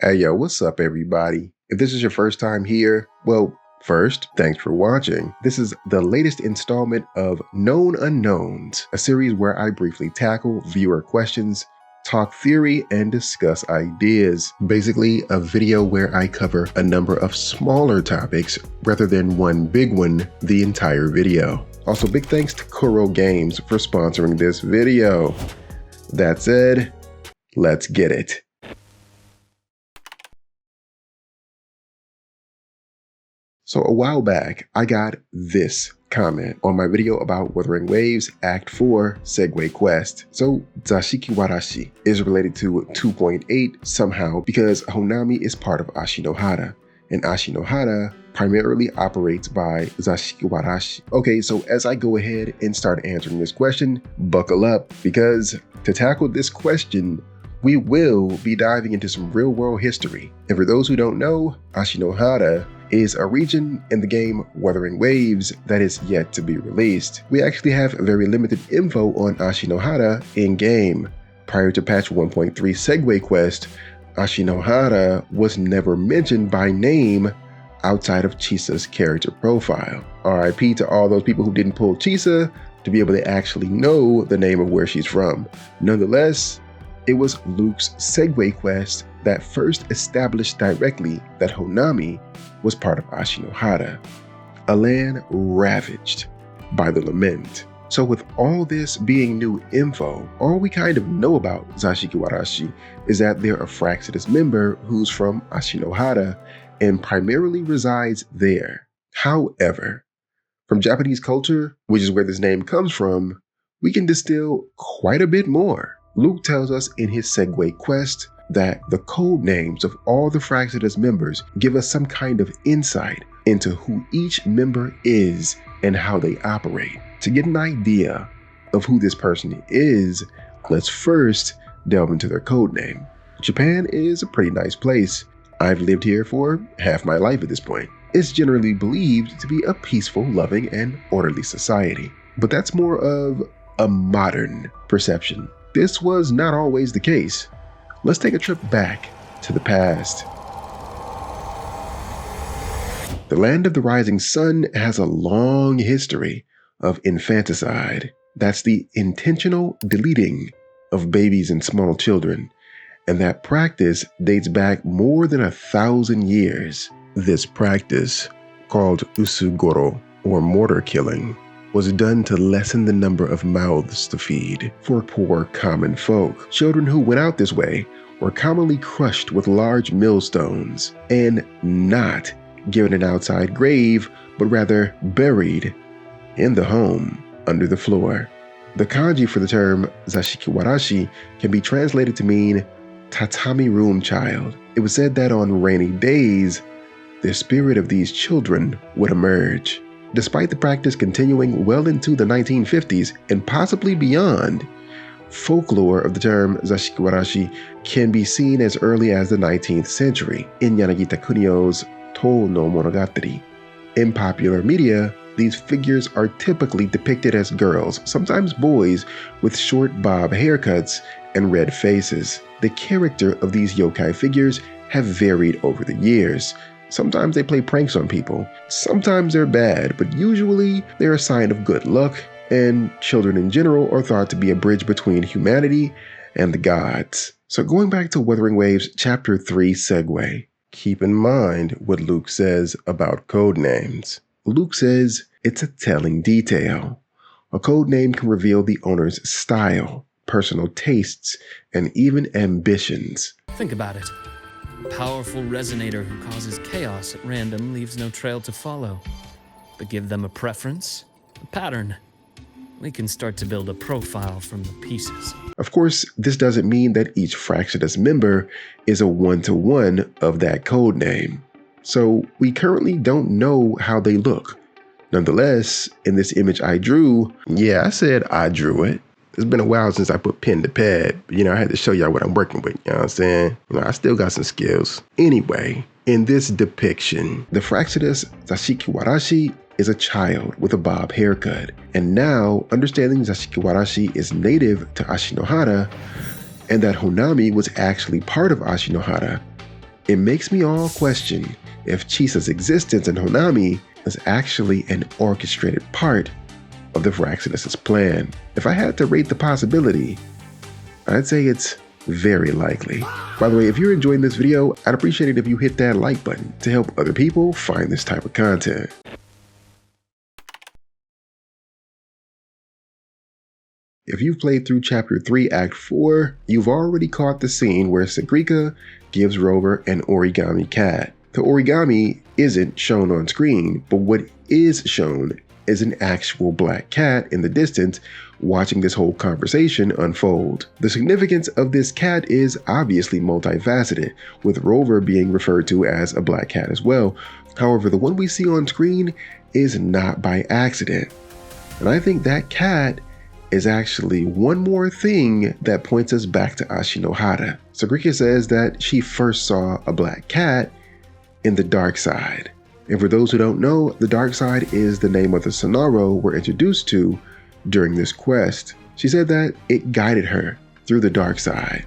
Hey yo, what's up everybody? If this is your first time here, well, first, thanks for watching. This is the latest installment of Known Unknowns, a series where I briefly tackle viewer questions, talk theory, and discuss ideas. Basically, a video where I cover a number of smaller topics rather than one big one the entire video. Also, big thanks to Kuro Games for sponsoring this video. That said, let's get it. So a while back, I got this comment on my video about Wuthering Waves Act 4 Segue Quest. So Zashiki-warashi is related to 2.8 somehow because Honami is part of Ashinohara, and Ashinohara primarily operates by Zashiki-warashi. Okay, so as I go ahead and start answering this question, buckle up, because to tackle this question, we will be diving into some real-world history. And for those who don't know, Ashinohara is a region in the game Wuthering Waves that is yet to be released. We actually have very limited info on Ashinohara in-game. Prior to patch 1.3 Segue Quest, Ashinohara was never mentioned by name outside of Chisa's character profile. RIP to all those people who didn't pull Chisa to be able to actually know the name of where she's from. Nonetheless, it was Luke's Segue Quest that first established directly that Honami was part of Ashinohara, a land ravaged by the Lament. So with all this being new info, all we kind of know about Zashiki-warashi is that they're a Fractsidus member who's from Ashinohara and primarily resides there. However, from Japanese culture, which is where this name comes from, we can distill quite a bit more. Luke tells us in his Segue Quest that the code names of all the Fractsidus members give us some kind of insight into who each member is and how they operate. To get an idea of who this person is, let's first delve into their code name. Japan is a pretty nice place. I've lived here for half my life at this point. It's generally believed to be a peaceful, loving, and orderly society. But that's more of a modern perception. This was not always the case. Let's take a trip back to the past. The land of the rising sun has a long history of infanticide. That's the intentional deleting of babies and small children, and that practice dates back more than 1,000 years. This practice, called usugoro, or mortar killing, was done to lessen the number of mouths to feed for poor common folk. Children who went out this way were commonly crushed with large millstones and not given an outside grave, but rather buried in the home under the floor. The kanji for the term Zashiki-warashi can be translated to mean tatami room child. It was said that on rainy days, the spirit of these children would emerge. Despite the practice continuing well into the 1950s and possibly beyond, folklore of the term Zashiki-warashi can be seen as early as the 19th century in Yanagita Kunio's To no Monogatari. In popular media, these figures are typically depicted as girls, sometimes boys, with short bob haircuts and red faces. The character of these yokai figures have varied over the years. Sometimes they play pranks on people, sometimes they're bad, but usually they're a sign of good luck, and children in general are thought to be a bridge between humanity and the gods. So going back to Wuthering Waves Chapter 3 Segue, keep in mind what Luke says about code names. Luke says it's a telling detail. A code name can reveal the owner's style, personal tastes, and even ambitions. Think about it. A powerful resonator who causes chaos at random leaves no trail to follow. But give them a preference, a pattern. We can start to build a profile from the pieces. Of course, this doesn't mean that each Fractsidus member is a one-to-one of that code name. So we currently don't know how they look. Nonetheless, in this image I drew, yeah, I said I drew it. It's been a while since I put pen to pad, but I had to show y'all what I'm working with, you know what I'm saying? I still got some skills. Anyway, in this depiction, the Fractsidus Zashiki-warashi is a child with a bob haircut. And now, understanding Zashiki-warashi is native to Ashinohara, and that Honami was actually part of Ashinohara, It makes me all question if Chisa's existence in Honami is actually an orchestrated part of the Fractsidus' plan. If I had to rate the possibility, I'd say it's very likely. By the way, if you're enjoying this video, I'd appreciate it if you hit that like button to help other people find this type of content. If you've played through Chapter 3, Act 4, you've already caught the scene where Sagrika gives Rover an origami cat. The origami isn't shown on screen, but what is shown is an actual black cat in the distance watching this whole conversation unfold. The significance of this cat is obviously multifaceted, with Rover being referred to as a black cat as well. However, the one we see on screen is not by accident. And I think that cat is actually one more thing that points us back to Ashinohara. Sagrika says that she first saw a black cat in the dark side. And for those who don't know, the dark side is the name of the Sonaro we're introduced to during this quest. She said that it guided her through the dark side.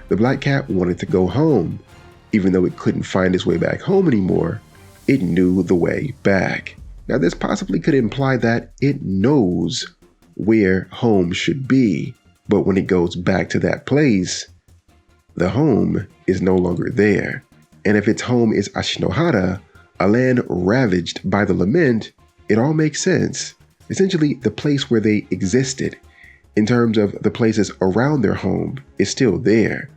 The black cat wanted to go home. Even though it couldn't find its way back home anymore, it knew the way back. Now this possibly could imply that it knows where home should be, but when it goes back to that place, the home is no longer there. And if its home is Ashinohara, a land ravaged by the lament, it all makes sense. Essentially, the place where they existed, in terms of the places around their home, is still there.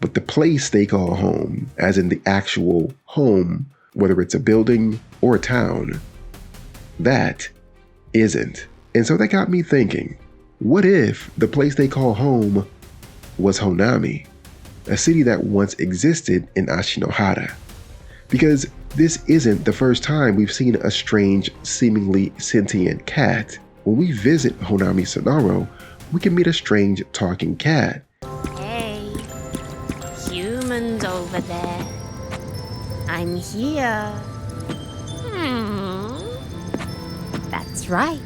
But the place they call home, as in the actual home, whether it's a building or a town, that isn't. And so that got me thinking, what if the place they call home was Honami, a city that once existed in Ashinohara? Because this isn't the first time we've seen a strange, seemingly sentient cat. When we visit Honami Sonaro, we can meet a strange talking cat. Hey, humans over there. I'm here. That's right.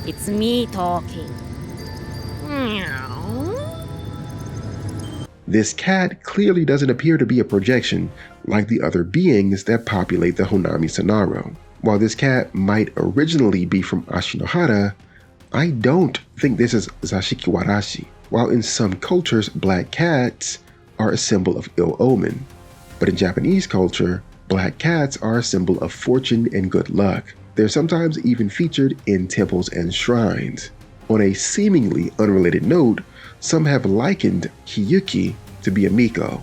It's me talking. Meow. This cat clearly doesn't appear to be a projection like the other beings that populate the Honami Sonaro. While this cat might originally be from Ashinohara, I don't think this is Zashiki-warashi. While in some cultures, black cats are a symbol of ill omen, but in Japanese culture, black cats are a symbol of fortune and good luck. They're sometimes even featured in temples and shrines. On a seemingly unrelated note, some have likened Hiyuki to be a Miko,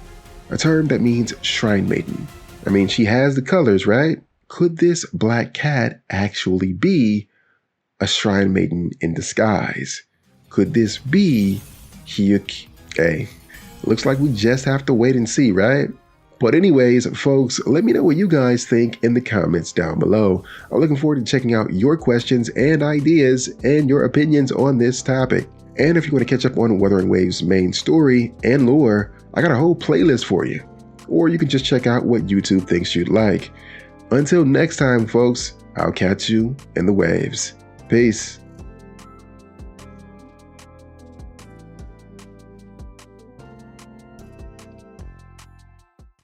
a term that means shrine maiden. I mean, she has the colors, right? Could this black cat actually be a shrine maiden in disguise? Could this be Hiyuki? Hey, looks like we just have to wait and see, right? But anyways, folks, let me know what you guys think in the comments down below. I'm looking forward to checking out your questions and ideas and your opinions on this topic. And if you want to catch up on Wuthering Waves' main story and lore, I got a whole playlist for you. Or you can just check out what YouTube thinks you'd like. Until next time, folks, I'll catch you in the waves. Peace.